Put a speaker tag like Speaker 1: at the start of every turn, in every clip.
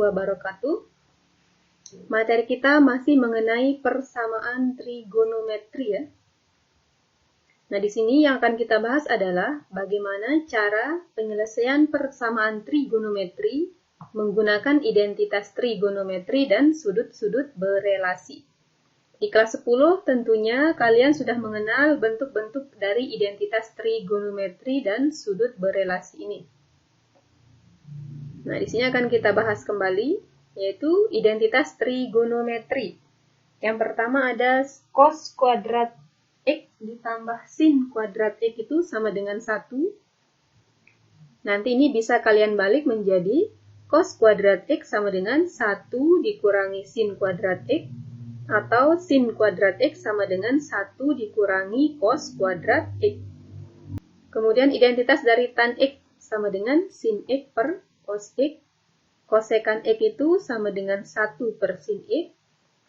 Speaker 1: warahmatullahi wabarakatuh. Materi kita masih mengenai persamaan trigonometri ya. Nah, di sini yang akan kita bahas adalah bagaimana cara penyelesaian persamaan trigonometri menggunakan identitas trigonometri dan sudut-sudut berelasi. Di kelas 10 tentunya kalian sudah mengenal bentuk-bentuk dari identitas trigonometri dan sudut berelasi ini. Nah, di sini akan kita bahas kembali, yaitu identitas trigonometri. Yang pertama ada cos kuadrat X ditambah sin kuadrat X itu sama dengan 1. Nanti ini bisa kalian balik menjadi cos kuadrat X sama dengan 1 dikurangi sin kuadrat X, atau sin kuadrat X sama dengan 1 dikurangi cos kuadrat X. Kemudian identitas dari tan X sama dengan sin X per cos X. Kosekan X itu sama dengan 1 per sin X,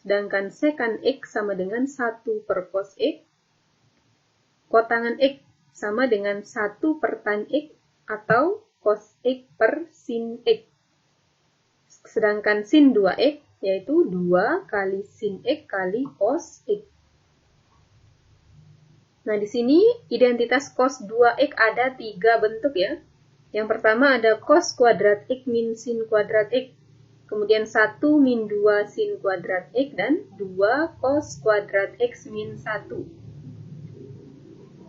Speaker 1: sedangkan sekan X sama dengan 1 per cos X. Kotangan X sama dengan 1 per tan X atau cos X per sin X. Sedangkan sin 2X yaitu 2 kali sin X kali cos X. Nah, di sini identitas cos 2X ada 3 bentuk ya. Yang pertama ada cos kuadrat X min sin kuadrat X. Kemudian 1 min 2 sin kuadrat X dan 2 cos kuadrat X min 1.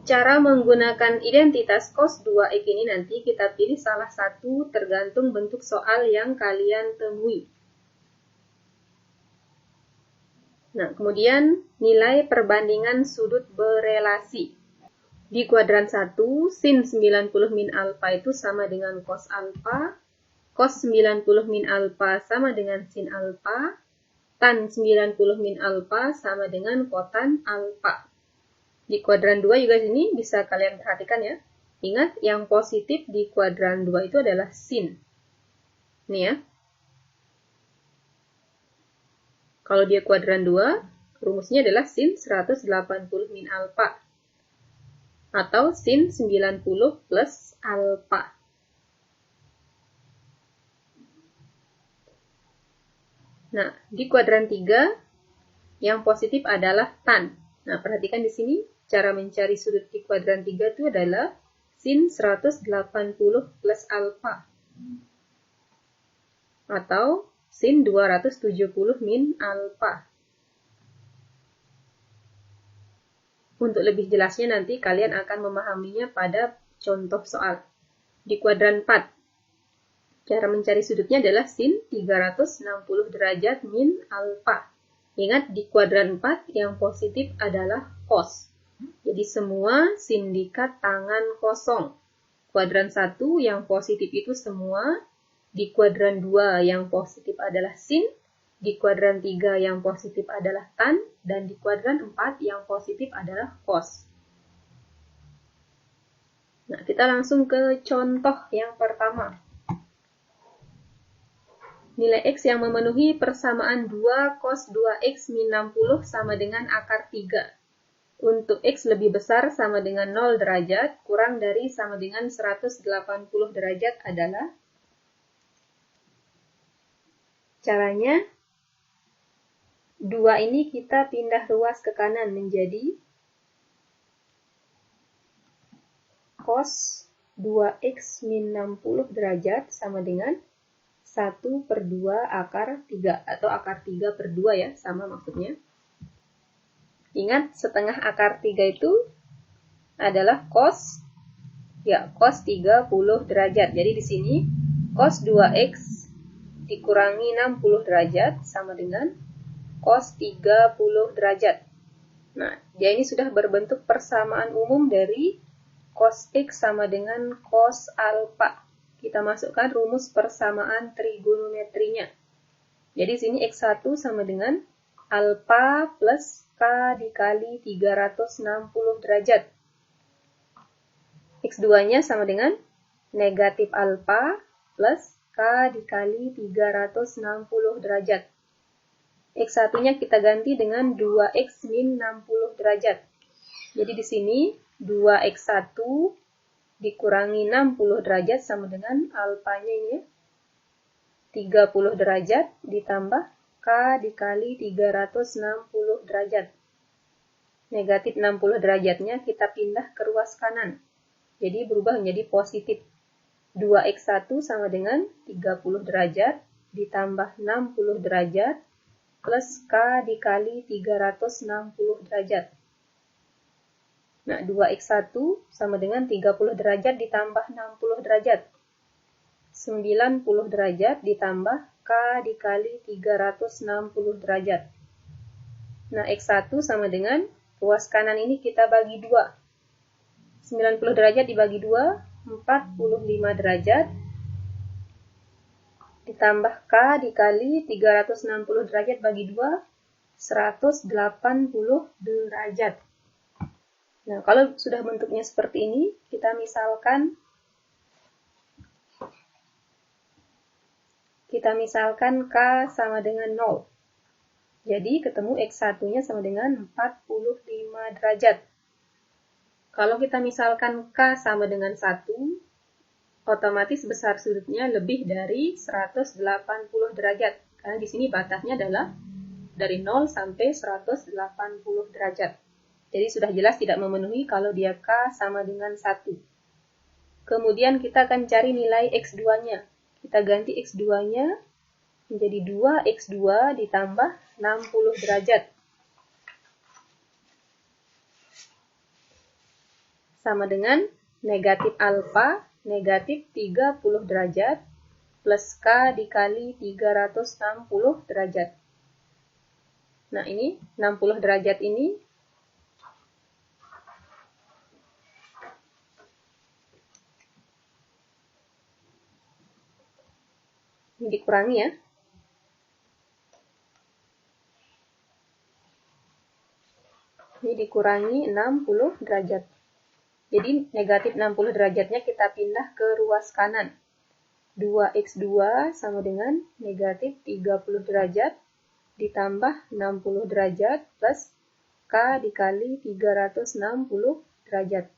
Speaker 1: Cara menggunakan identitas cos 2X ini nanti kita pilih salah satu tergantung bentuk soal yang kalian temui. Nah, kemudian nilai perbandingan sudut berelasi. Di kuadran 1, sin 90 min alfa itu sama dengan cos alfa, cos 90 min alfa sama dengan sin alfa, tan 90 min alfa sama dengan kotan alfa. Di kuadran 2 juga sini bisa kalian perhatikan ya. Ingat, yang positif di kuadran 2 itu adalah sin. Nih ya. Kalau dia kuadran 2, rumusnya adalah sin 180 min alfa. Atau sin 90 plus alfa. Nah, di kuadran 3, yang positif adalah tan. Nah, perhatikan di sini, cara mencari sudut di kuadran 3 itu adalah sin 180 plus alfa. Atau sin 270 min alfa. Untuk lebih jelasnya nanti kalian akan memahaminya pada contoh soal. Di kuadran 4, cara mencari sudutnya adalah sin 360 derajat min alfa. Ingat, di kuadran 4 yang positif adalah cos. Jadi semua sindikat tangan kosong. Kuadran 1 yang positif itu semua. Di kuadran 2 yang positif adalah sin. Di kuadran 3 yang positif adalah tan, dan di kuadran 4 yang positif adalah cos. Nah, kita langsung ke contoh yang pertama. Nilai X yang memenuhi persamaan 2 cos 2X min 60 sama dengan akar 3. Untuk X lebih besar sama dengan 0 derajat, kurang dari sama dengan 180 derajat adalah caranya. 2 ini kita pindah ruas ke kanan menjadi cos 2X min 60 derajat sama dengan 1 per 2 akar 3 atau akar 3 per 2 ya, sama maksudnya. Ingat, setengah akar 3 itu adalah cos 30 derajat. Jadi di sini cos 2X dikurangi 60 derajat sama dengan cos 30 derajat. Nah, dia ini sudah berbentuk persamaan umum dari cos X sama dengan cos alfa. Kita masukkan rumus persamaan trigonometrinya. Jadi sini X1 sama dengan alfa plus K dikali 360 derajat. X2-nya sama dengan negatif alfa plus K dikali 360 derajat. X1-nya kita ganti dengan 2X min 60 derajat. Jadi di sini 2X1 dikurangi 60 derajat sama dengan alfanya ini. 30 derajat ditambah K dikali 360 derajat. Negatif 60 derajatnya kita pindah ke ruas kanan. Jadi berubah menjadi positif. 2x1 sama dengan 30 derajat ditambah 60 derajat plus K dikali 360 derajat. Nah, 2x1 sama dengan 30 derajat ditambah 60 derajat. 90 derajat ditambah K dikali 360 derajat. Nah, x1 sama dengan ruas kanan ini kita bagi 2. 90 derajat dibagi 2, 45 derajat. Ditambah K dikali 360 derajat bagi 2, 180 derajat. Nah, kalau sudah bentuknya seperti ini, kita misalkan K sama dengan 0. Jadi ketemu X1-nya sama dengan 45 derajat. Kalau kita misalkan K sama dengan 1, otomatis besar sudutnya lebih dari 180 derajat. Karena di sini batasnya adalah dari 0 sampai 180 derajat. Jadi sudah jelas tidak memenuhi kalau dia K sama dengan 1. Kemudian kita akan cari nilai X2-nya. Kita ganti X2-nya menjadi 2x2 ditambah 60 derajat. Sama dengan negatif alfa, negatif 30 derajat, plus K dikali 360 derajat. Nah, ini 60 derajat ini dikurangi ya. Ini dikurangi 60 derajat. Jadi negatif 60 derajatnya kita pindah ke ruas kanan. 2x2 sama dengan negatif 30 derajat ditambah 60 derajat plus K dikali 360 derajat.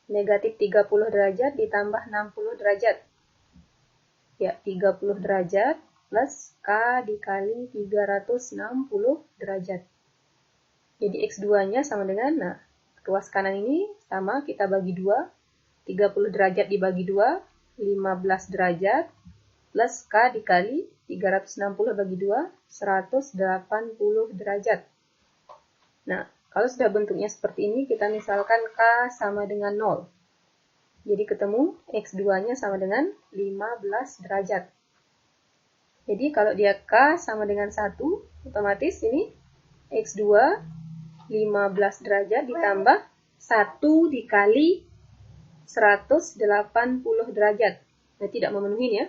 Speaker 1: Negatif 30 derajat ditambah 60 derajat. Ya, 30 derajat plus K dikali 360 derajat. Jadi X2-nya sama dengan, nah, ruas kanan ini sama, kita bagi 2. 30 derajat dibagi 2, 15 derajat, plus K dikali 360 bagi 2, 180 derajat. Nah, kalau sudah bentuknya seperti ini, kita misalkan K sama dengan 0. Jadi ketemu X2-nya sama dengan 15 derajat. Jadi kalau dia K sama dengan 1, otomatis ini X2 15 derajat ditambah 1 dikali 180 derajat. Nah, tidak memenuhi ya.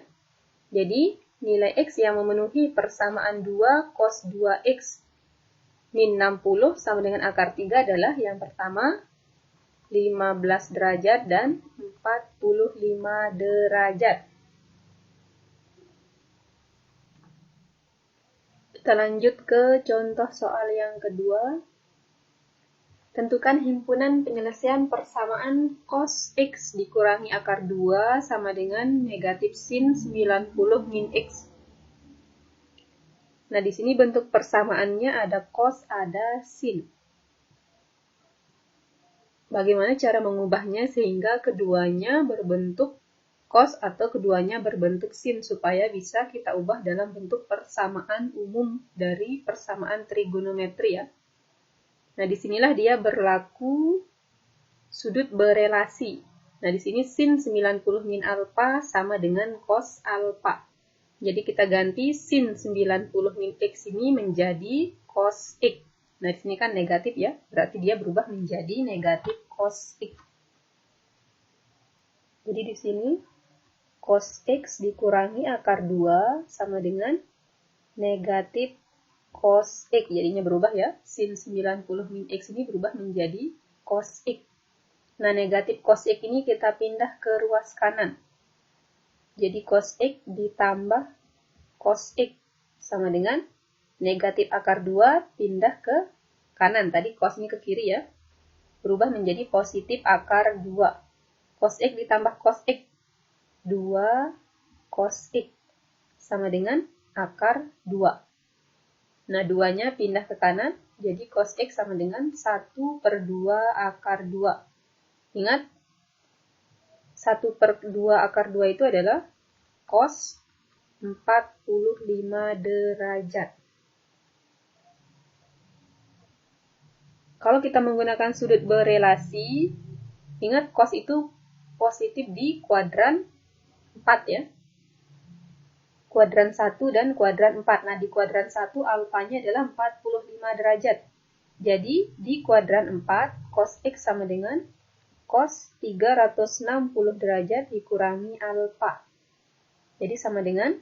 Speaker 1: Jadi, nilai X yang memenuhi persamaan 2 cos 2X min 60 sama dengan akar 3 adalah yang pertama 15 derajat dan 45 derajat. Kita lanjut ke contoh soal yang kedua. Tentukan himpunan penyelesaian persamaan cos X dikurangi akar 2 sama dengan negatif sin 90 min X. Nah, di sini bentuk persamaannya ada cos, ada sin. Bagaimana cara mengubahnya sehingga keduanya berbentuk cos atau keduanya berbentuk sin supaya bisa kita ubah dalam bentuk persamaan umum dari persamaan trigonometri ya. Nah, disinilah dia berlaku sudut berelasi. Nah, di sini sin 90 min alfa sama dengan cos alfa. Jadi kita ganti sin 90 min X ini menjadi cos X. Nah, di sini kan negatif ya, berarti dia berubah menjadi negatif cos X. Jadi di sini cos X dikurangi akar 2 sama dengan negatif cos X, jadinya berubah ya. Sin 90 min X ini berubah menjadi cos X. Nah, negatif cos X ini kita pindah ke ruas kanan. Jadi cos X ditambah cos X sama dengan negatif akar 2 pindah ke kanan. Tadi cos ini ke kiri ya. Berubah menjadi positif akar 2. Cos X ditambah cos X. 2 cos X sama dengan akar 2. Nah, 2-nya pindah ke kanan, jadi cos X sama dengan 1/2 akar 2. Ingat, 1/2 akar 2 itu adalah cos 45 derajat. Kalau kita menggunakan sudut berelasi, ingat cos itu positif di kuadran 4 ya. Kuadran 1 dan kuadran 4. Nah, di kuadran 1 alfanya adalah 45 derajat. Jadi, di kuadran 4, cos X sama dengan cos 360 derajat dikurangi alfa. Jadi, sama dengan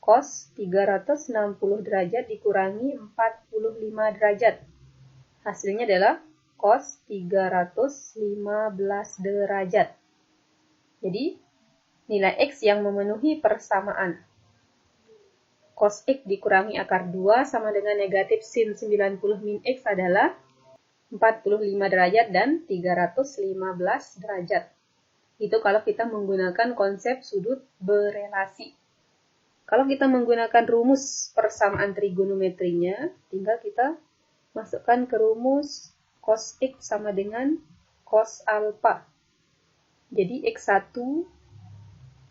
Speaker 1: cos 360 derajat dikurangi 45 derajat. Hasilnya adalah cos 315 derajat. Jadi, nilai X yang memenuhi persamaan cos X dikurangi akar 2 sama dengan negatif sin 90 min X adalah 45 derajat dan 315 derajat. Itu kalau kita menggunakan konsep sudut berelasi. Kalau kita menggunakan rumus persamaan trigonometrinya, tinggal kita masukkan ke rumus cos X sama dengan cos alfa. Jadi X1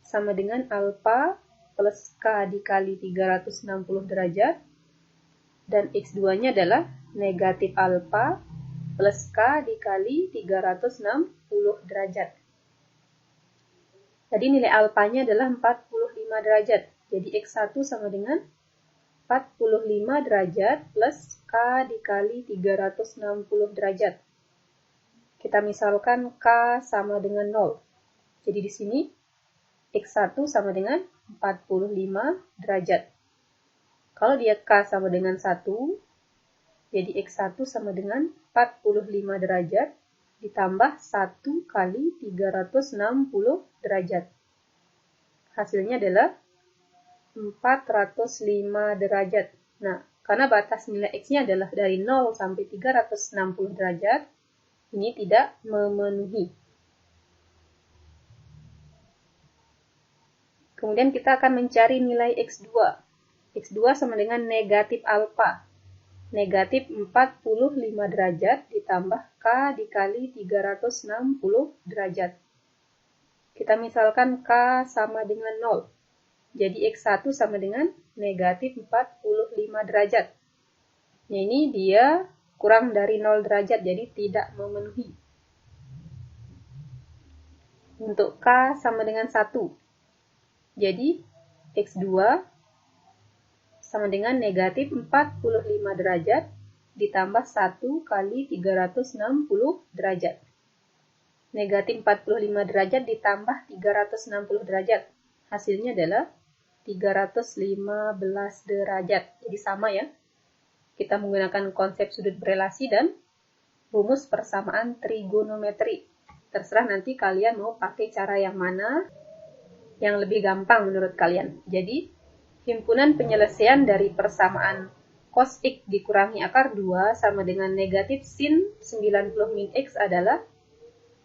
Speaker 1: sama dengan alfa plus K dikali 360 derajat. Dan X2-nya adalah negatif alfa plus K dikali 360 derajat. Tadi nilai alfanya adalah 45 derajat. Jadi X1 sama dengan 45 derajat plus K dikali 360 derajat. Kita misalkan K sama dengan 0. Jadi di sini X1 sama dengan 45 derajat. Kalau dia K sama dengan 1, jadi X1 sama dengan 45 derajat ditambah 1 kali 360 derajat. Hasilnya adalah 405 derajat. Nah, karena batas nilai X-nya adalah dari 0 sampai 360 derajat, ini tidak memenuhi. Kemudian kita akan mencari nilai X2. X2 sama dengan negatif alfa. Negatif 45 derajat ditambah K dikali 360 derajat. Kita misalkan K sama dengan 0. Jadi X1 sama dengan negatif 45 derajat. Nah, ini dia kurang dari 0 derajat, jadi tidak memenuhi. Untuk K sama dengan 1. Jadi, X2 sama dengan negatif 45 derajat ditambah 1 kali 360 derajat. Negatif 45 derajat ditambah 360 derajat. Hasilnya adalah 315 derajat. Jadi sama ya. Kita menggunakan konsep sudut berelasi dan rumus persamaan trigonometri. Terserah nanti kalian mau pakai cara yang mana yang lebih gampang menurut kalian. Jadi, himpunan penyelesaian dari persamaan cos X dikurangi akar 2 sama dengan negatif sin 90 min X adalah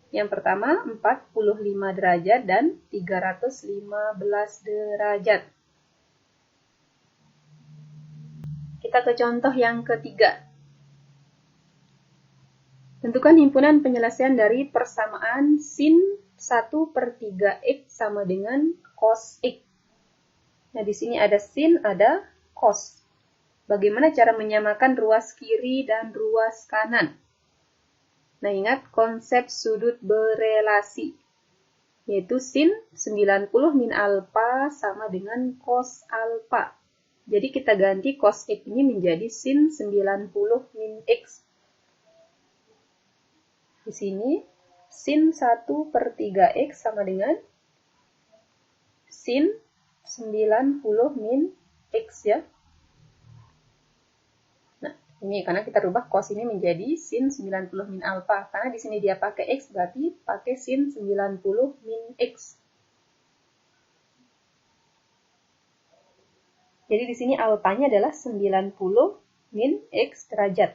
Speaker 1: yang pertama 45 derajat dan 315 derajat. Kita ke contoh yang ketiga. Tentukan himpunan penyelesaian dari persamaan sin 1/3 X sama dengan cos X. Nah, di sini ada sin, ada cos. Bagaimana cara menyamakan ruas kiri dan ruas kanan? Nah, ingat konsep sudut berelasi, yaitu sin 90 min alfa sama dengan cos alfa. Jadi kita ganti cos X ini menjadi sin 90 min X. Di sini sin 1/3 X sama dengan sin 90 min X ya. Nah, ini karena kita rubah cos ini menjadi sin 90 min alfa. Karena di sini dia pakai X, berarti pakai sin 90 min X. Jadi di sini alfanya adalah 90 min X derajat.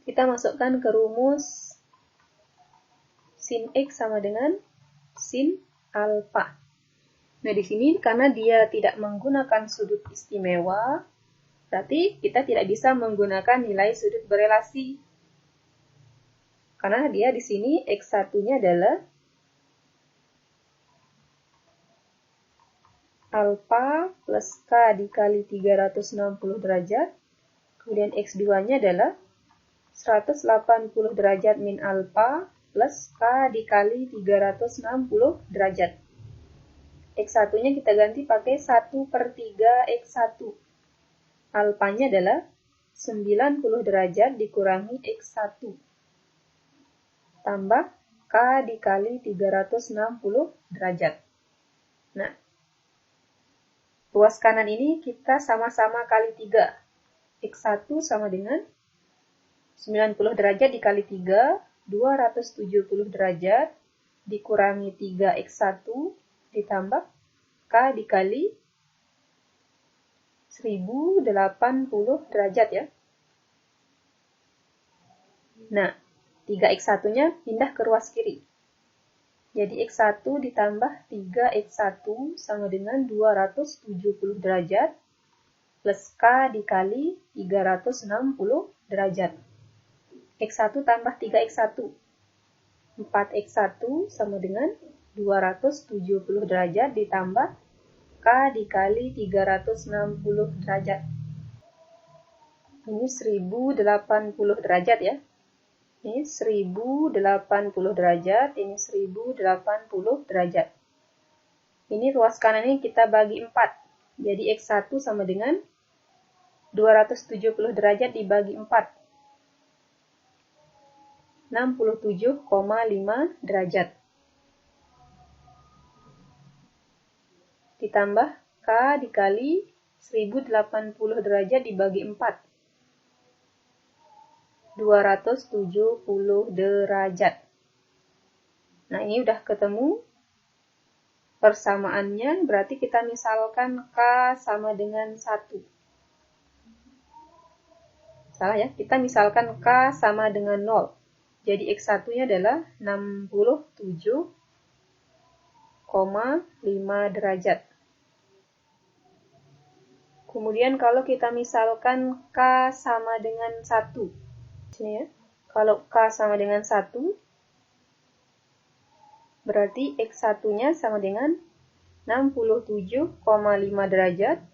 Speaker 1: Kita masukkan ke rumus sin X sama dengan sin alfa. Nah, di sini karena dia tidak menggunakan sudut istimewa, berarti kita tidak bisa menggunakan nilai sudut berelasi. Karena dia di sini X1-nya adalah alfa plus K dikali 360 derajat. Kemudian X2-nya adalah 180 derajat min alfa plus K dikali 360 derajat. X1-nya kita ganti pakai 1/3 X1. Alfanya adalah 90 derajat dikurangi X1. Tambah K dikali 360 derajat. Nah, ruas kanan ini kita sama-sama kali 3. X1 sama dengan 90 derajat dikali 3, 270 derajat dikurangi 3X1 ditambah K dikali 1080 derajat ya. Nah, 3X1-nya pindah ke ruas kiri. Jadi X1 ditambah 3X1 sama dengan 270 derajat plus K dikali 360 derajat. X1 tambah 3X1. 4X1 sama dengan 270 derajat ditambah K dikali 360 derajat. Ini 1080 derajat ya. Ini 1080 derajat, ini 1080 derajat. Ini ruas kanan ini kita bagi 4. Jadi X1 sama dengan 270 derajat dibagi 4. 67,5 derajat. Ditambah K dikali 1080 derajat dibagi 4. 270 derajat. Nah, ini udah ketemu persamaannya, berarti kita misalkan K sama dengan 1. Salah ya, kita misalkan K sama dengan 0. Jadi X1-nya adalah 67,5 derajat. Kemudian kalau kita misalkan K sama dengan 1. Sini ya. Kalau K sama dengan 1, berarti X1-nya sama dengan 67,5 derajat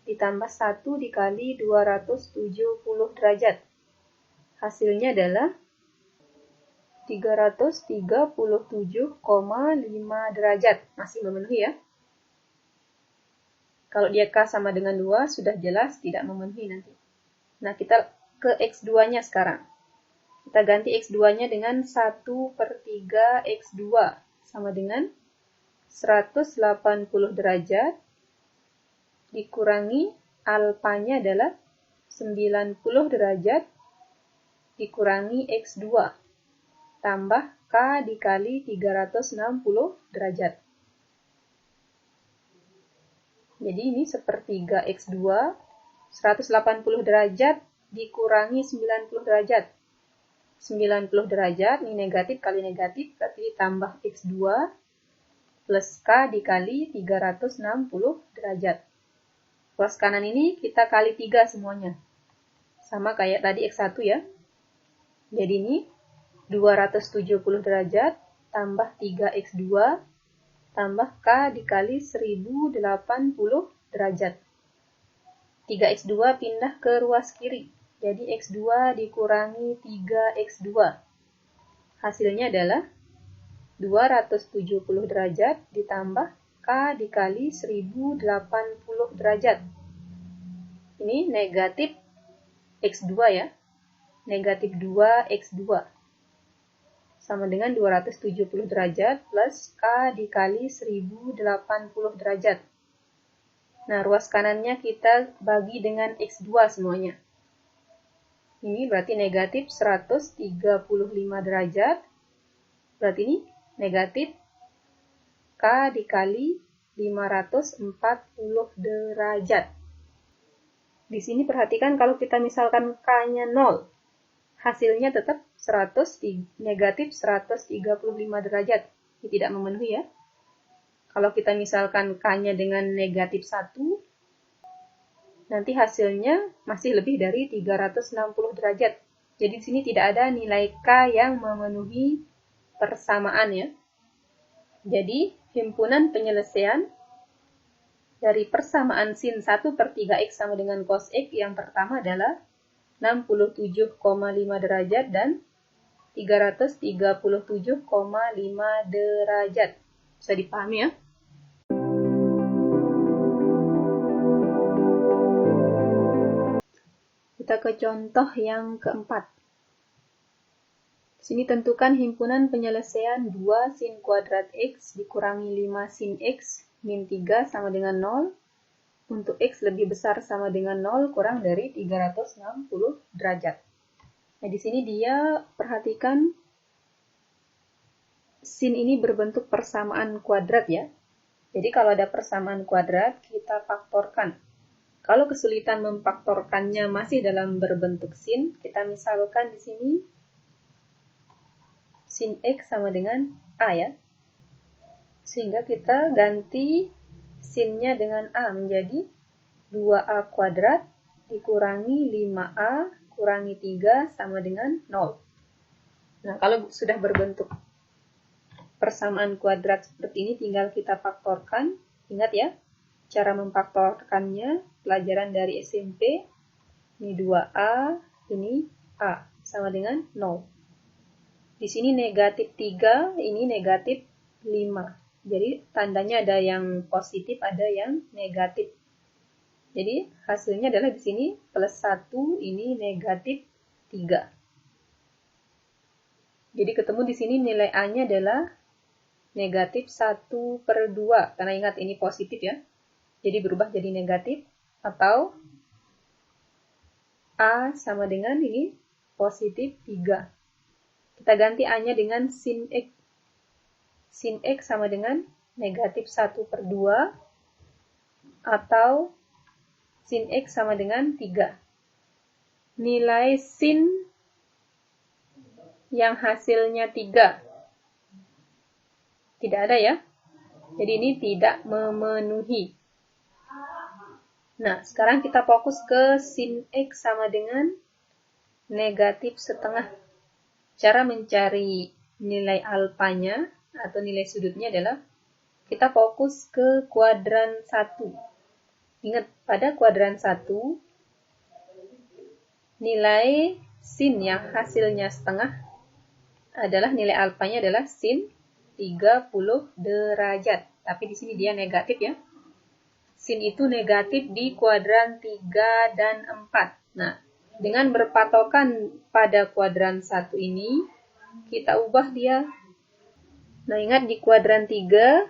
Speaker 1: ditambah 1 dikali 270 derajat. Hasilnya adalah 337,5 derajat. Masih memenuhi ya. Kalau dia K sama dengan 2, sudah jelas tidak memenuhi nanti. Nah, kita ke X2-nya sekarang. Kita ganti X2-nya dengan 1/3 X2 sama dengan 180 derajat dikurangi alfanya adalah 90 derajat dikurangi X2 tambah K dikali 360 derajat. Jadi ini 1/3 X2, 180 derajat dikurangi 90 derajat. 90 derajat, ini negatif kali negatif, berarti ditambah X2 plus K dikali 360 derajat. Ruas kanan ini kita kali 3 semuanya. Sama kayak tadi X1 ya. Jadi ini 270 derajat tambah 3X2 tambah K dikali 1080 derajat. 3X2 pindah ke ruas kiri. Jadi X2 dikurangi 3X2. Hasilnya adalah 270 derajat ditambah K dikali 1080 derajat. Ini negatif X2 ya. Negatif 2X2. Sama dengan 270 derajat plus K dikali 1080 derajat. Nah, ruas kanannya kita bagi dengan X2 semuanya. Ini berarti negatif 135 derajat. Berarti ini negatif K dikali 540 derajat. Di sini perhatikan kalau kita misalkan K-nya 0, hasilnya tetap negatif 135 derajat. Ini tidak memenuhi ya. Kalau kita misalkan K-nya dengan negatif 1, nanti hasilnya masih lebih dari 360 derajat. Jadi di sini tidak ada nilai K yang memenuhi persamaan ya. Jadi himpunan penyelesaian dari persamaan sin 1/3x sama dengan cos x yang pertama adalah 67,5 derajat dan 337,5 derajat. Bisa dipahami ya? Kita ke contoh yang keempat. Di sini tentukan himpunan penyelesaian 2 sin kuadrat x dikurangi 5 sin x min 3 sama dengan 0 untuk x lebih besar sama dengan 0 kurang dari 360 derajat. Nah, di sini dia perhatikan sin ini berbentuk persamaan kuadrat ya. Jadi kalau ada persamaan kuadrat, kita faktorkan. Kalau kesulitan memfaktorkannya masih dalam berbentuk sin, kita misalkan di sini sin x sama dengan a ya. Sehingga kita ganti sinnya dengan a menjadi 2a kuadrat dikurangi 5a kurangi 3 sama dengan 0. Nah, kalau sudah berbentuk persamaan kuadrat seperti ini tinggal kita faktorkan. Ingat ya, cara memfaktorkannya pelajaran dari SMP. Ini 2a, ini a sama dengan 0. Di sini negatif 3, ini negatif 5. Jadi tandanya ada yang positif, ada yang negatif. Jadi hasilnya adalah di sini plus 1, ini negatif 3. Jadi ketemu di sini nilai A-nya adalah negatif 1/2. Karena ingat ini positif ya. Jadi berubah jadi negatif. Atau A sama dengan ini positif 3. Kita ganti A-nya dengan sin X. Sin X sama dengan negatif 1/2 atau sin X sama dengan 3. Nilai sin yang hasilnya 3 tidak ada ya. Jadi ini tidak memenuhi. Nah, sekarang kita fokus ke sin X sama dengan negatif setengah. Cara mencari nilai alfanya atau nilai sudutnya adalah kita fokus ke kuadran 1. Ingat, pada kuadran 1, nilai sin yang hasilnya setengah adalah nilai alfanya adalah sin 30 derajat. Tapi di sini dia negatif ya. Sin itu negatif di kuadran 3 dan 4. Nah, dengan berpatokan pada kuadran 1 ini, kita ubah dia. Nah, ingat di kuadran 3,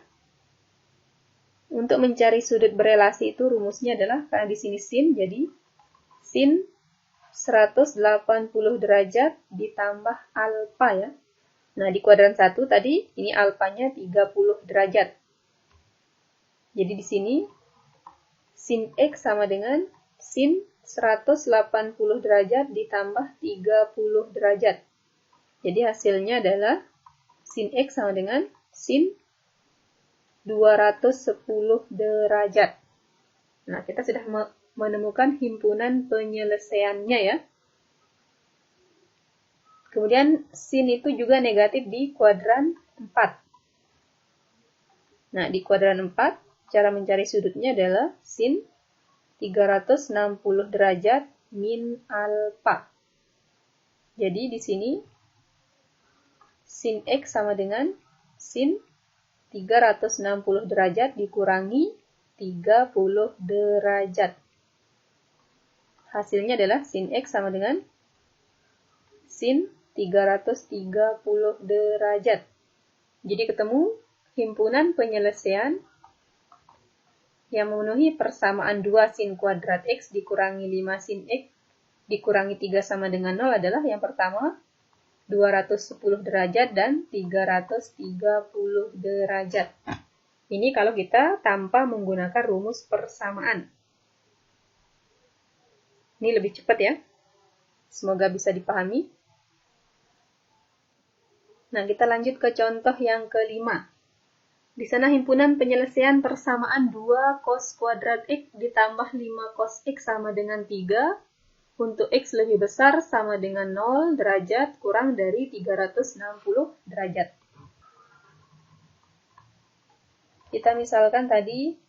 Speaker 1: untuk mencari sudut berelasi itu rumusnya adalah, karena di sini sin, jadi sin 180 derajat ditambah alfa ya. Nah, di kuadran 1 tadi, ini alfanya 30 derajat. Jadi di sini, sin X sama dengan sin 180 derajat ditambah 30 derajat. Jadi hasilnya adalah sin X sama dengan sin 210 derajat. Nah, kita sudah menemukan himpunan penyelesaiannya ya. Kemudian sin itu juga negatif di kuadran 4. Nah, di kuadran 4, cara mencari sudutnya adalah sin 360 derajat min alfa. Jadi di sini sin X sama dengan sin 360 derajat dikurangi 30 derajat. Hasilnya adalah sin X sama dengan sin 330 derajat. Jadi ketemu himpunan penyelesaian yang memenuhi persamaan 2 sin kuadrat X dikurangi 5 sin X dikurangi 3 sama dengan 0 adalah yang pertama 210 derajat dan 330 derajat. Ini kalau kita tanpa menggunakan rumus persamaan. Ini lebih cepat ya. Semoga bisa dipahami. Nah, kita lanjut ke contoh yang kelima. Di sana himpunan penyelesaian persamaan 2 cos kuadrat X ditambah 5 cos X sama dengan 3 untuk X lebih besar sama dengan 0 derajat kurang dari 360 derajat. Kita misalkan tadi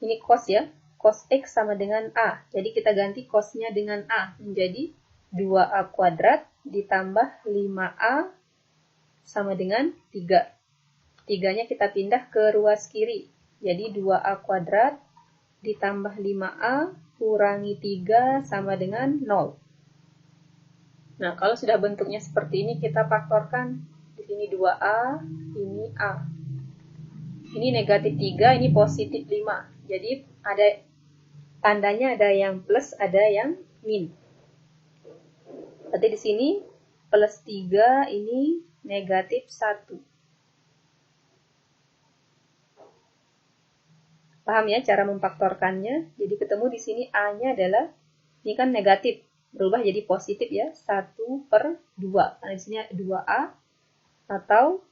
Speaker 1: ini cos ya, cos X sama dengan A. Jadi kita ganti cosnya dengan A menjadi 2A kuadrat ditambah 5A sama dengan 3. 3-nya kita pindah ke ruas kiri. Jadi 2A kuadrat ditambah 5A kurangi 3 sama dengan 0. Nah, kalau sudah bentuknya seperti ini, kita faktorkan. Di sini 2A, ini A. Ini negatif 3, ini positif 5. Jadi ada tandanya ada yang plus, ada yang min. Berarti di sini plus 3, ini negatif 1. Paham ya cara memfaktorkannya? Jadi ketemu di sini A-nya adalah, ini kan negatif, berubah jadi positif ya, 1/2. Karena di sini 2A, atau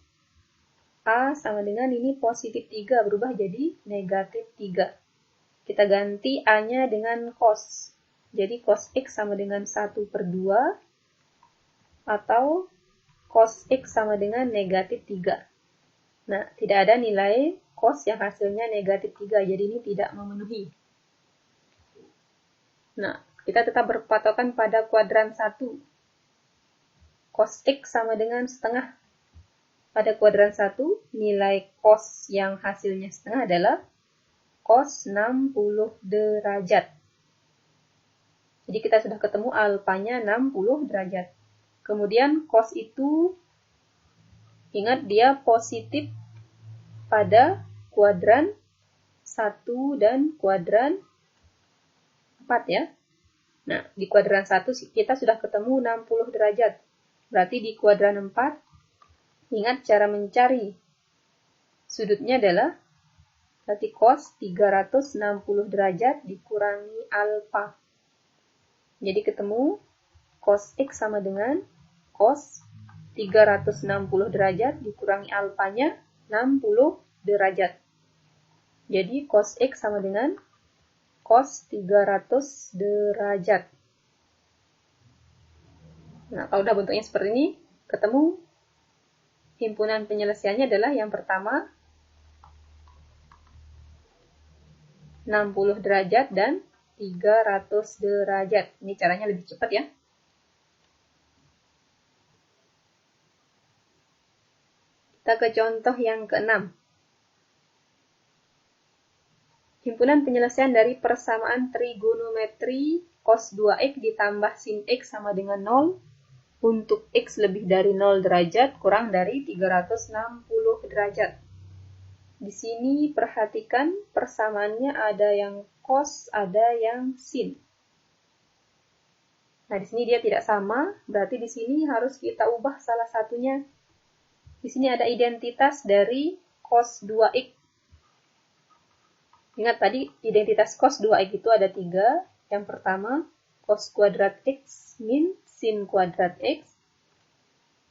Speaker 1: A sama dengan ini positif 3, berubah jadi negatif 3. Kita ganti A-nya dengan cos. Jadi cos X sama dengan 1/2, atau cos X sama dengan negatif 3. Nah, tidak ada nilai cos yang hasilnya negatif 3, jadi ini tidak memenuhi. Nah, kita tetap berpatokan pada kuadran 1. Cos X sama dengan setengah. Pada kuadran 1, nilai cos yang hasilnya setengah adalah cos 60 derajat. Jadi kita sudah ketemu alfanya 60 derajat. Kemudian cos itu, ingat dia positif pada kuadran 1 dan kuadran 4 ya. Nah, di kuadran 1 kita sudah ketemu 60 derajat. Berarti di kuadran 4, ingat cara mencari sudutnya adalah berarti cos 360 derajat dikurangi alfa. Jadi ketemu cos X sama dengan cos 360 derajat dikurangi alfanya 60 derajat. Jadi cos X sama dengan cos 300 derajat. Nah, kalau udah bentuknya seperti ini, ketemu himpunan penyelesaiannya adalah yang pertama 60 derajat dan 300 derajat. Ini caranya lebih cepat ya. Kita ke contoh yang ke-6. Himpunan penyelesaian dari persamaan trigonometri cos 2x ditambah sin x sama dengan 0 untuk X lebih dari 0 derajat kurang dari 360 derajat. Di sini perhatikan persamaannya ada yang cos, ada yang sin. Nah, di sini dia tidak sama, berarti di sini harus kita ubah salah satunya. Di sini ada identitas dari cos 2x. Ingat tadi identitas cos 2x itu ada 3. Yang pertama, cos kuadrat x min sin kuadrat X.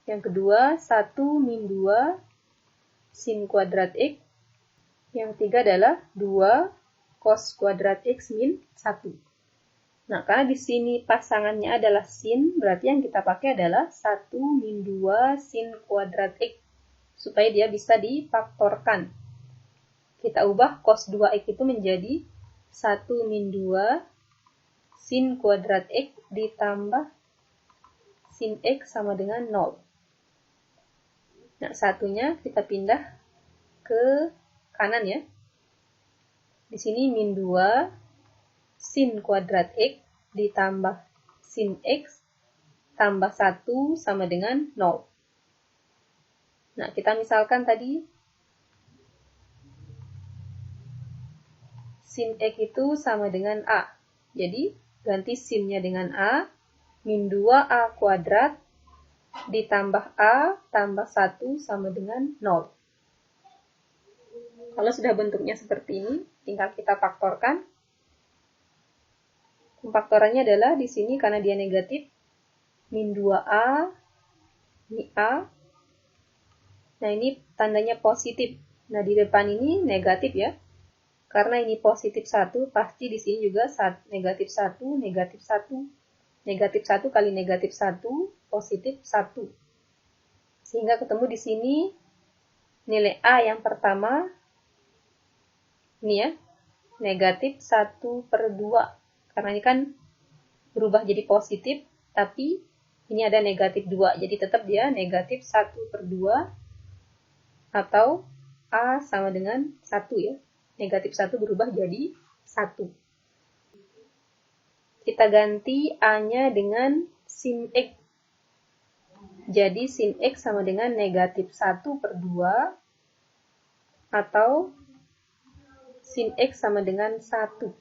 Speaker 1: Yang kedua, 1 min 2 sin kuadrat X. Yang ketiga adalah 2 cos kuadrat X min 1. Nah, karena di sini pasangannya adalah sin, berarti yang kita pakai adalah 1 min 2 sin kuadrat X. Supaya dia bisa difaktorkan. Kita ubah cos 2X itu menjadi 1 min 2 sin kuadrat X ditambah sin X sama dengan 0. Nah, satunya kita pindah ke kanan ya. Di sini min 2 sin kuadrat X ditambah sin X tambah 1 sama dengan 0. Nah, kita misalkan tadi sin X itu sama dengan A. Jadi, ganti sinnya dengan A. Min 2A kuadrat ditambah A tambah 1 sama dengan 0. Kalau sudah bentuknya seperti ini, tinggal kita faktorkan. Pemfaktorannya adalah di sini karena dia negatif, min 2A, ini A. Nah, ini tandanya positif. Nah, di depan ini negatif ya. Karena ini positif 1, pasti di sini juga negatif 1, negatif 1. Negatif 1 kali negatif 1, positif 1. Sehingga ketemu di sini nilai A yang pertama, ini ya, negatif 1/2. Karena ini kan berubah jadi positif, tapi ini ada negatif 2. Jadi tetap dia negatif 1/2 atau A sama dengan 1 ya. Negatif 1 berubah jadi 1. Kita ganti A-nya dengan sin X. Jadi sin X sama dengan negatif 1/2 atau sin X sama dengan 1.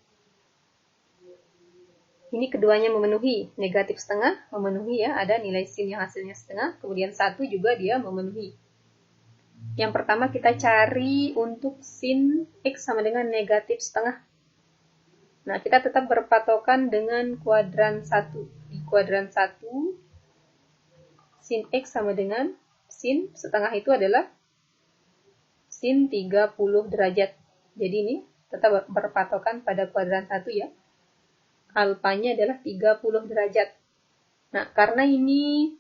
Speaker 1: Ini keduanya memenuhi. Negatif setengah memenuhi ya. Ada nilai sin yang hasilnya setengah. Kemudian 1 juga dia memenuhi. Yang pertama kita cari untuk sin X sama dengan negatif setengah. Nah, kita tetap berpatokan dengan kuadran 1. Di kuadran 1, sin X sama dengan sin setengah itu adalah sin 30 derajat. Jadi ini tetap berpatokan pada kuadran 1 ya. Alfanya adalah 30 derajat. Nah, karena ini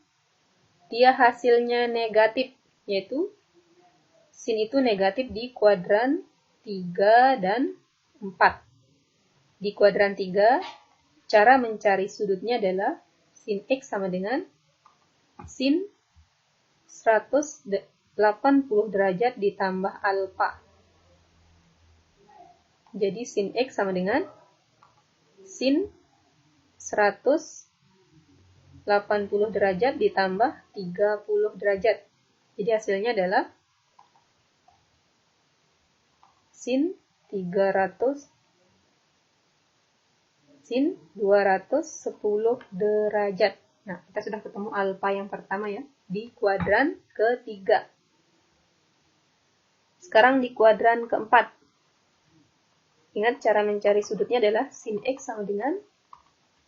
Speaker 1: dia hasilnya negatif, yaitu sin itu negatif di kuadran 3 dan 4. Di kuadran 3, cara mencari sudutnya adalah sin X sama dengan sin 180 derajat ditambah alfa. Jadi sin X sama dengan sin 180 derajat ditambah 30 derajat. Jadi hasilnya adalah sin 210 derajat. Nah, kita sudah ketemu alfa yang pertama ya, di kuadran ketiga. Sekarang di kuadran keempat. Ingat cara mencari sudutnya adalah sin X sama dengan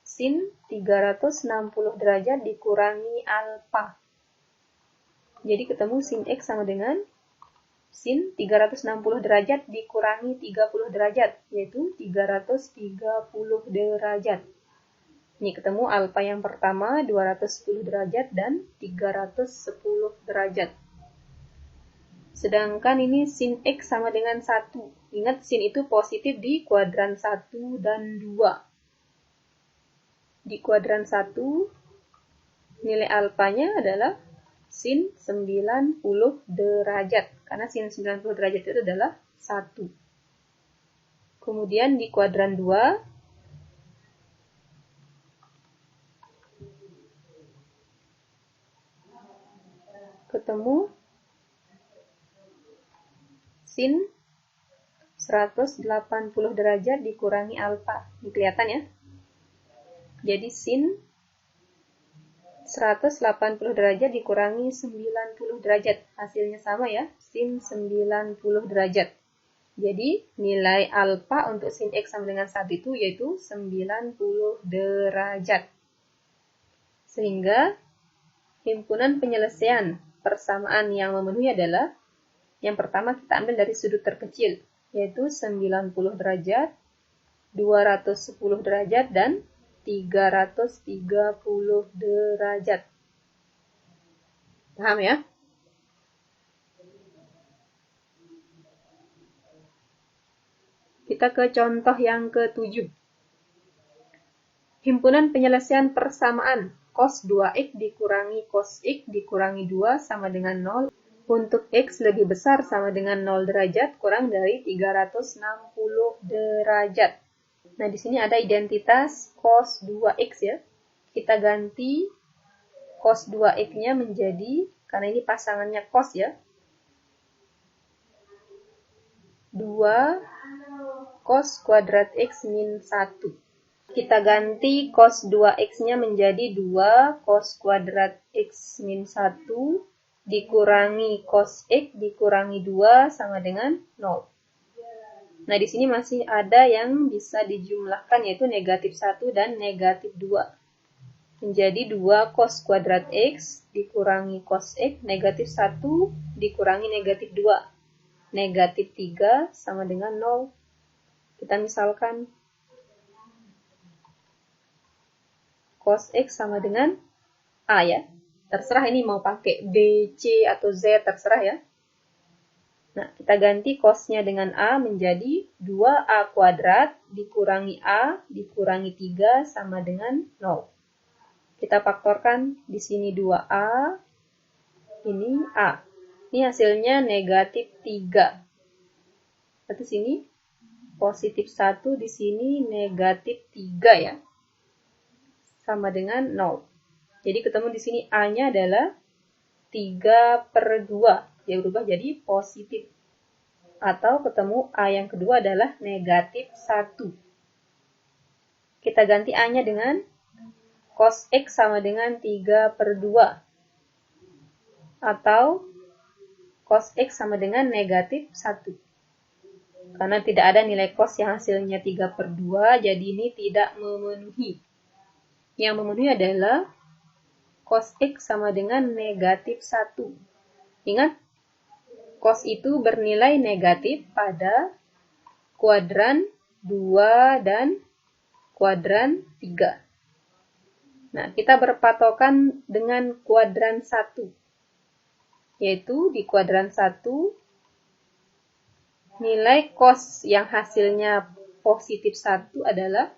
Speaker 1: sin 360 derajat dikurangi alfa. Jadi ketemu sin X sama dengan sin 360 derajat dikurangi 30 derajat, yaitu 330 derajat. Ini ketemu alfa yang pertama 210 derajat dan 310 derajat. Sedangkan ini sin X sama dengan 1. Ingat sin itu positif di kuadran 1 dan 2. Di kuadran 1, nilai alfanya adalah sin 90 derajat. Karena sin 90 derajat itu adalah 1. Kemudian di kuadran 2, ketemu sin 180 derajat dikurangi alfa. Ini kelihatan ya. Jadi sin 180 derajat dikurangi 90 derajat. Hasilnya sama ya, sin 90 derajat. Jadi nilai alfa untuk sin X sama dengan 1 itu yaitu 90 derajat. Sehingga himpunan penyelesaian persamaan yang memenuhi adalah yang pertama kita ambil dari sudut terkecil, yaitu 90 derajat, 210 derajat, dan 330 derajat. Paham ya? Kita ke contoh yang ke-7. Himpunan penyelesaian persamaan cos 2x dikurangi cos x dikurangi 2 sama dengan 0 untuk X lebih besar sama dengan 0 derajat kurang dari 360 derajat. Nah, di sini ada identitas cos 2X ya. Kita ganti cos 2X-nya menjadi, karena ini pasangannya cos ya, 2 cos kuadrat X min 1. Kita ganti cos 2X-nya menjadi 2 cos kuadrat X min 1 dikurangi cos X dikurangi 2 sama dengan 0. Nah, di sini masih ada yang bisa dijumlahkan, yaitu negatif 1 dan negatif 2. Menjadi 2 cos kuadrat X dikurangi cos X, negatif 1 dikurangi negatif 2. negatif 3 sama dengan 0. Kita misalkan cos X sama dengan A ya. Terserah ini mau pakai B, C, atau Z, terserah ya. Nah, kita ganti cosnya dengan A menjadi 2A kuadrat dikurangi A dikurangi 3 sama dengan 0. Kita faktorkan di sini 2A, ini A. Ini hasilnya negatif 3. Berarti sini positif 1, di sini negatif 3 ya. Sama dengan 0. Jadi ketemu di sini A-nya adalah 3/2. Dia berubah jadi positif. Atau ketemu A yang kedua adalah negatif 1. Kita ganti A-nya dengan cos X sama dengan 3/2. Atau cos X sama dengan negatif 1. Karena tidak ada nilai cos yang hasilnya 3/2, jadi ini tidak memenuhi. Yang memenuhi adalah cos X sama dengan negatif 1. Ingat, cos itu bernilai negatif pada kuadran 2 dan kuadran 3. Nah, kita berpatokan dengan kuadran 1. Yaitu di kuadran 1, nilai cos yang hasilnya positif 1 adalah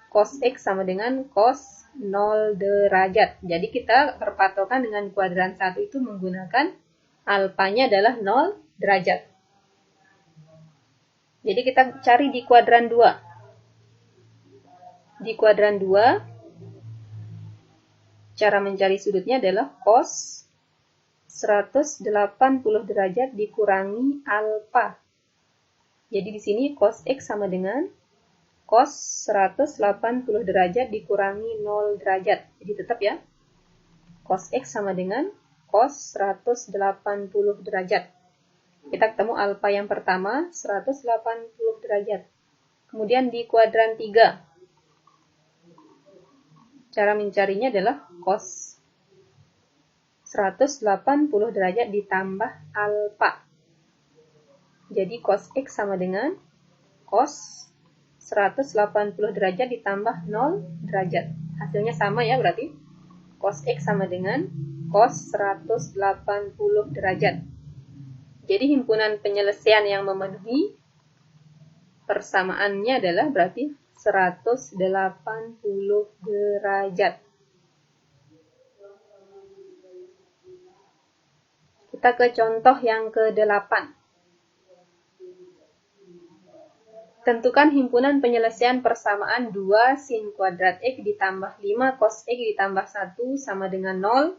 Speaker 1: cos X sama dengan cos 0 derajat. Jadi kita berpatokan dengan kuadran 1 itu menggunakan alfanya adalah 0 derajat. Jadi kita cari di kuadran 2. Di kuadran 2, cara mencari sudutnya adalah cos 180 derajat dikurangi alfa. Jadi di sini cos X sama dengan cos 180 derajat dikurangi 0 derajat. Jadi tetap ya, cos X sama dengan cos 180 derajat. Kita ketemu alfa yang pertama, 180 derajat. Kemudian di kuadran 3, cara mencarinya adalah cos 180 derajat ditambah alfa. Jadi cos X sama dengan cos 180 derajat ditambah 0 derajat. Hasilnya sama ya berarti. Cos X sama dengan cos 180 derajat. Jadi himpunan penyelesaian yang memenuhi persamaannya adalah berarti 180 derajat. Kita ke contoh yang ke-8. Tentukan himpunan penyelesaian persamaan 2 sin kuadrat X ditambah 5 cos X ditambah 1 sama dengan 0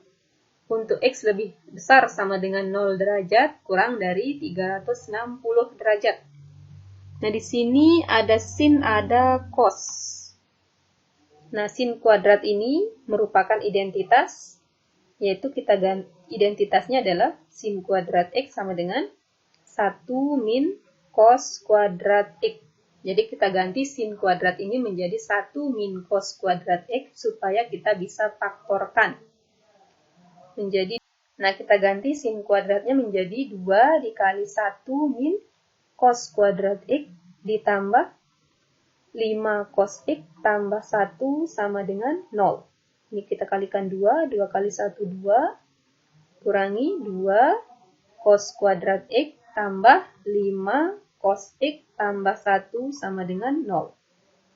Speaker 1: untuk X lebih besar sama dengan 0 derajat kurang dari 360 derajat. Nah, di sini ada sin, ada cos. Nah, sin kuadrat ini merupakan identitas, yaitu kita ganti identitasnya adalah sin kuadrat X sama dengan 1 min cos kuadrat X. Jadi kita ganti sin kuadrat ini menjadi 1 min cos kuadrat X supaya kita bisa faktorkan. Nah, kita ganti sin kuadratnya menjadi 2 dikali 1 min cos kuadrat X ditambah 5 cos X tambah 1 sama dengan 0. Ini kita kalikan 2, 2 kali 1 2, kurangi 2 cos kuadrat X tambah 5 cos X tambah 1 sama dengan 0.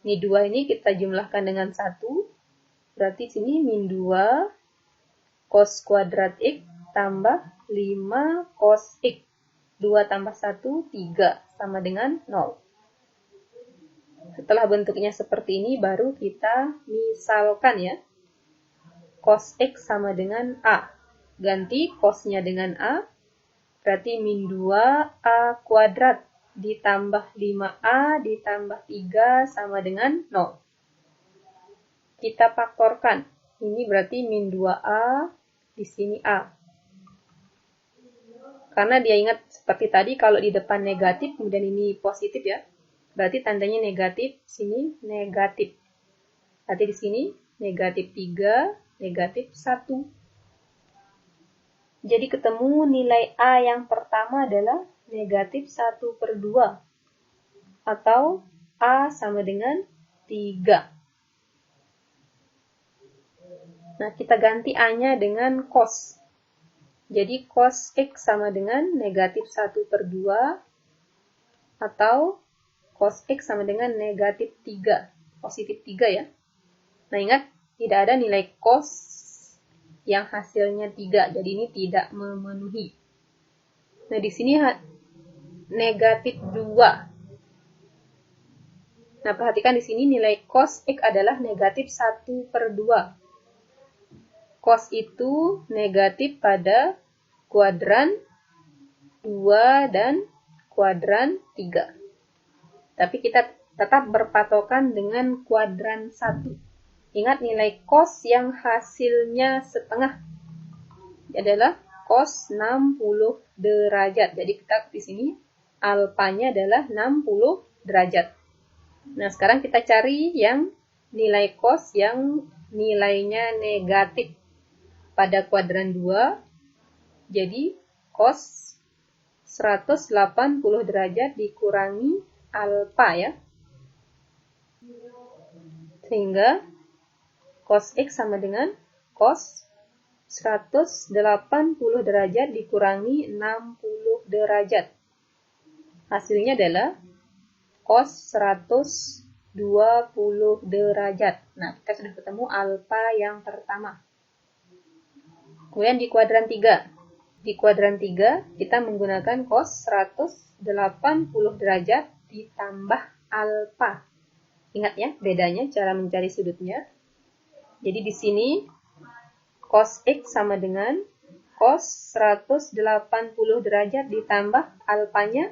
Speaker 1: Ini 2 ini kita jumlahkan dengan 1. Berarti sini min 2 cos kuadrat X tambah 5 cos X. 2 tambah 1, 3 sama dengan 0. Setelah bentuknya seperti ini, baru kita misalkan ya. Cos X sama dengan A. Ganti cosnya dengan A. Berarti min 2A kuadrat ditambah 5A ditambah 3 sama dengan 0. Kita faktorkan. Ini berarti min 2A, di sini A. Karena dia ingat seperti tadi, kalau di depan negatif, kemudian ini positif ya. Berarti tandanya negatif, sini negatif. Berarti di sini negatif 3, negatif 1. Jadi ketemu nilai A yang pertama adalah negatif 1/2. Atau A sama dengan 3. Nah, kita ganti A-nya dengan cos. Jadi cos X sama dengan negatif 1/2 atau cos X sama dengan negatif 3. Positif 3 ya. Nah, ingat, tidak ada nilai cos yang hasilnya 3. Jadi ini tidak memenuhi. Nah, di sini negatif 2. Nah, perhatikan di sini nilai cos X adalah negatif 1/2. Cos itu negatif pada kuadran 2 dan kuadran 3. Tapi kita tetap berpatokan dengan kuadran 1. Ingat nilai cos yang hasilnya setengah adalah cos 60 derajat. Jadi kita di sini alfanya adalah 60 derajat. Nah, sekarang kita cari yang nilai cos yang nilainya negatif pada kuadran 2. Jadi cos 180 derajat dikurangi alfa ya. Sehingga cos X sama dengan cos 180 derajat dikurangi 60 derajat. Hasilnya adalah cos 120 derajat. Nah, kita sudah ketemu alfa yang pertama. Kemudian di kuadran 3. Di kuadran 3, kita menggunakan cos 180 derajat ditambah alfa. Ingat ya, bedanya cara mencari sudutnya. Jadi di sini cos X sama dengan cos 180 derajat ditambah alfanya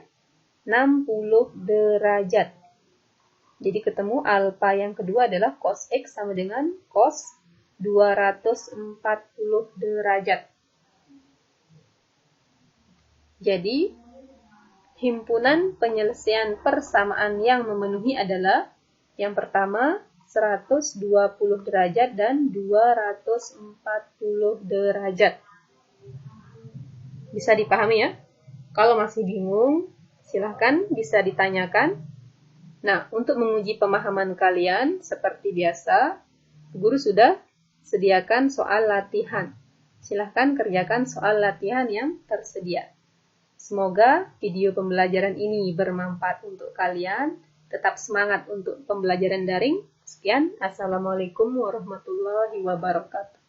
Speaker 1: 60 derajat. Jadi ketemu alfa yang kedua adalah cos X sama dengan cos 240 derajat. Jadi, himpunan penyelesaian persamaan yang memenuhi adalah yang pertama 120 derajat dan 240 derajat. Bisa dipahami ya? Kalau masih bingung, silahkan bisa ditanyakan. Nah, untuk menguji pemahaman kalian, seperti biasa, guru sudah sediakan soal latihan. Silahkan kerjakan soal latihan yang tersedia. Semoga video pembelajaran ini bermanfaat untuk kalian. Tetap semangat untuk pembelajaran daring. Sekian, Assalamualaikum warahmatullahi wabarakatuh.